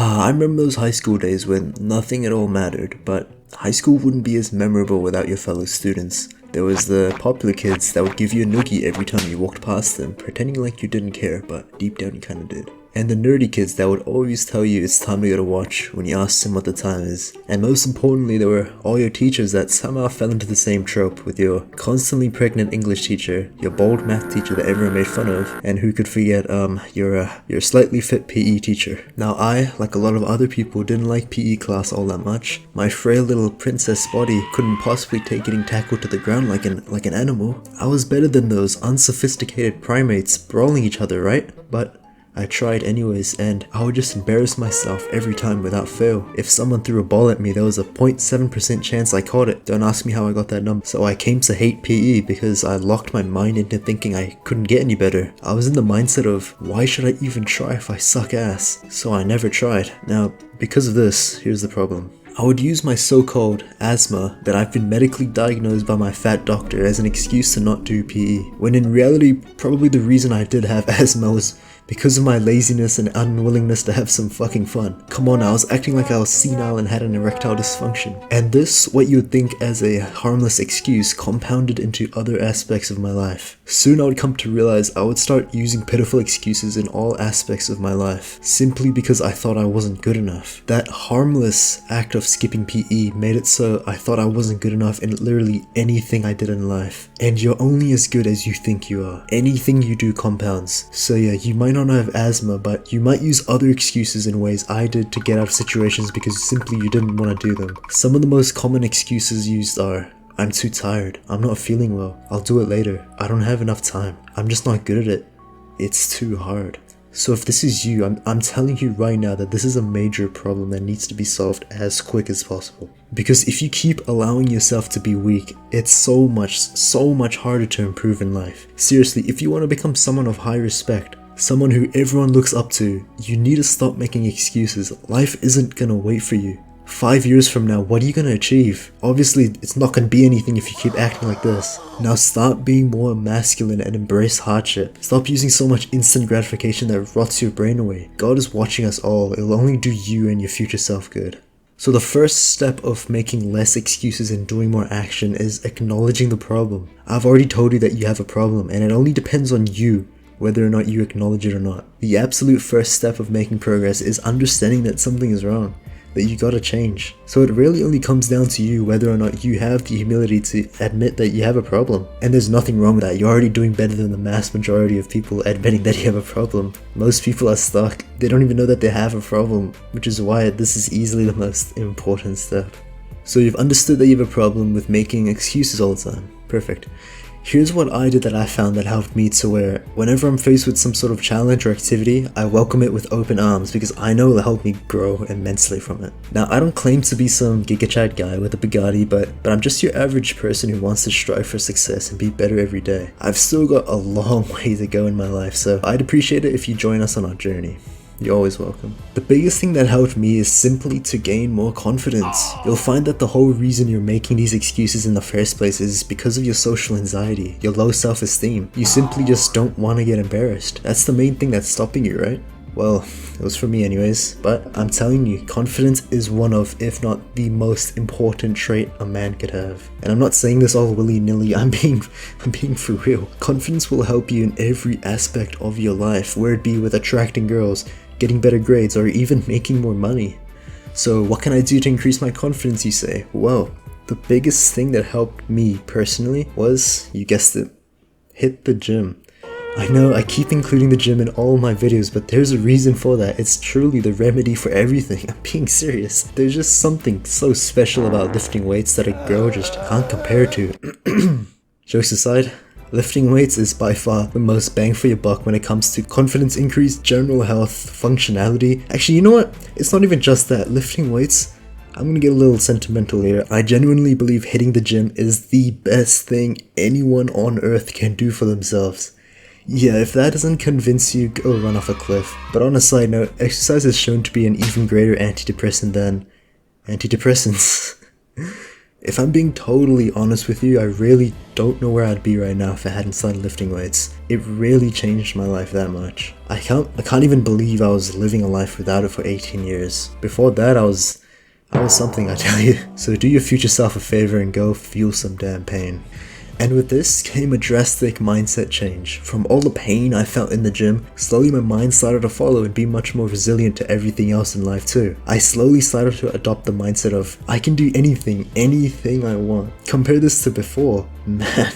I remember those high school days when nothing at all mattered, but high school wouldn't be as memorable without your fellow students. There was the popular kids that would give you a noogie every time you walked past them, pretending like you didn't care, but deep down you kinda did. And the nerdy kids that would always tell you it's time to go to watch when you asked them what the time is. And most importantly, there were all your teachers that somehow fell into the same trope with your constantly pregnant English teacher, your bald math teacher that everyone made fun of, and who could forget, your slightly fit PE teacher. Now I, like a lot of other people, didn't like PE class all that much. My frail little princess body couldn't possibly take getting tackled to the ground like an animal. I was better than those unsophisticated primates brawling each other, right? But I tried anyways, and I would just embarrass myself every time without fail. If someone threw a ball at me, there was a 0.7% chance I caught it. Don't ask me how I got that number. So I came to hate PE because I locked my mind into thinking I couldn't get any better. I was in the mindset of, why should I even try if I suck ass? So I never tried. Now, because of this, here's the problem. I would use my so-called asthma that I've been medically diagnosed by my fat doctor as an excuse to not do PE, when in reality, probably the reason I did have asthma was because of my laziness and unwillingness to have some fucking fun. Come on, I was acting like I was senile and had an erectile dysfunction. And this, what you would think as a harmless excuse, compounded into other aspects of my life. Soon I would come to realize I would start using pitiful excuses in all aspects of my life, simply because I thought I wasn't good enough. That harmless act of skipping PE made it so I thought I wasn't good enough in literally anything I did in life. And you're only as good as you think you are. Anything you do compounds. So yeah, you might not have asthma, but you might use other excuses in ways I did to get out of situations because simply you didn't want to do them. Some of the most common excuses used are, I'm too tired, I'm not feeling well, I'll do it later, I don't have enough time, I'm just not good at it, it's too hard. So if this is you, I'm telling you right now that this is a major problem that needs to be solved as quick as possible. Because if you keep allowing yourself to be weak, it's so much harder to improve in life. Seriously, if you want to become someone of high respect, someone who everyone looks up to, you need to stop making excuses. Life isn't gonna wait for you. 5 years from now, what are you gonna achieve? Obviously, it's not gonna be anything if you keep acting like this. Now stop being more masculine and embrace hardship. Stop using so much instant gratification that rots your brain away. God is watching us all. It'll only do you and your future self good. So the first step of making less excuses and doing more action is acknowledging the problem. I've already told you that you have a problem, and it only depends on you whether or not you acknowledge it or not. The absolute first step of making progress is understanding that something is wrong, that you gotta change. So it really only comes down to you whether or not you have the humility to admit that you have a problem. And there's nothing wrong with that. You're already doing better than the mass majority of people admitting that you have a problem. Most people are stuck. They don't even know that they have a problem, which is why this is easily the most important step. So you've understood that you have a problem with making excuses all the time. Perfect. Here's what I did that I found that helped me to where whenever I'm faced with some sort of challenge or activity, I welcome it with open arms because I know it'll help me grow immensely from it. Now, I don't claim to be some GigaChat guy with a Bugatti, but I'm just your average person who wants to strive for success and be better every day. I've still got a long way to go in my life, so I'd appreciate it if you join us on our journey. You're always welcome. The biggest thing that helped me is simply to gain more confidence. You'll find that the whole reason you're making these excuses in the first place is because of your social anxiety, your low self-esteem. You simply just don't want to get embarrassed. That's the main thing that's stopping you, right? Well, it was for me anyways, but I'm telling you, confidence is one of, if not the most important trait a man could have. And I'm not saying this all willy-nilly, I'm being for real. Confidence will help you in every aspect of your life, where it be with attracting girls, getting better grades, or even making more money. So what can I do to increase my confidence, you say? Well, the biggest thing that helped me personally was, you guessed it, hit the gym. I know I keep including the gym in all my videos, but there's a reason for that. It's truly the remedy for everything. I'm being serious. There's just something so special about lifting weights that a girl just can't compare to. Jokes aside, lifting weights is by far the most bang for your buck when it comes to confidence increase, general health, functionality. Actually, you know what? It's not even just that. Lifting weights, I'm gonna get a little sentimental here. I genuinely believe hitting the gym is the best thing anyone on earth can do for themselves. Yeah, if that doesn't convince you, go run off a cliff. But on a side note, exercise is shown to be an even greater antidepressant than antidepressants. If I'm being totally honest with you, I really don't know where I'd be right now if I hadn't started lifting weights. It really changed my life that much. I can't even believe I was living a life without it for 18 years. Before that, I was something, I tell you. So do your future self a favor and go feel some damn pain. And with this came a drastic mindset change. From all the pain I felt in the gym, slowly my mind started to follow and be much more resilient to everything else in life too. I slowly started to adopt the mindset of, I can do anything I want. Compare this to before, man.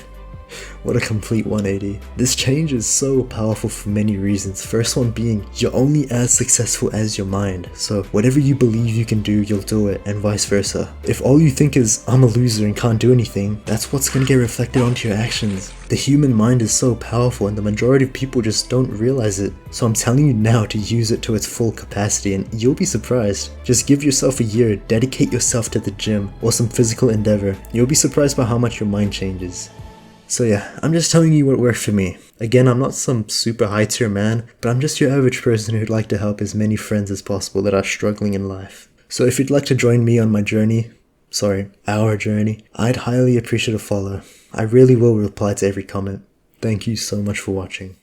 What a complete 180. This change is so powerful for many reasons. First one being, you're only as successful as your mind. So whatever you believe you can do, you'll do it, and vice versa. If all you think is, I'm a loser and can't do anything, that's what's gonna get reflected onto your actions. The human mind is so powerful and the majority of people just don't realize it. So I'm telling you now to use it to its full capacity and you'll be surprised. Just give yourself a year, dedicate yourself to the gym or some physical endeavor. You'll be surprised by how much your mind changes. So yeah, I'm just telling you what worked for me. Again, I'm not some super high tier man, but I'm just your average person who'd like to help as many friends as possible that are struggling in life. So if you'd like to join me on my journey, our journey, I'd highly appreciate a follow. I really will reply to every comment. Thank you so much for watching.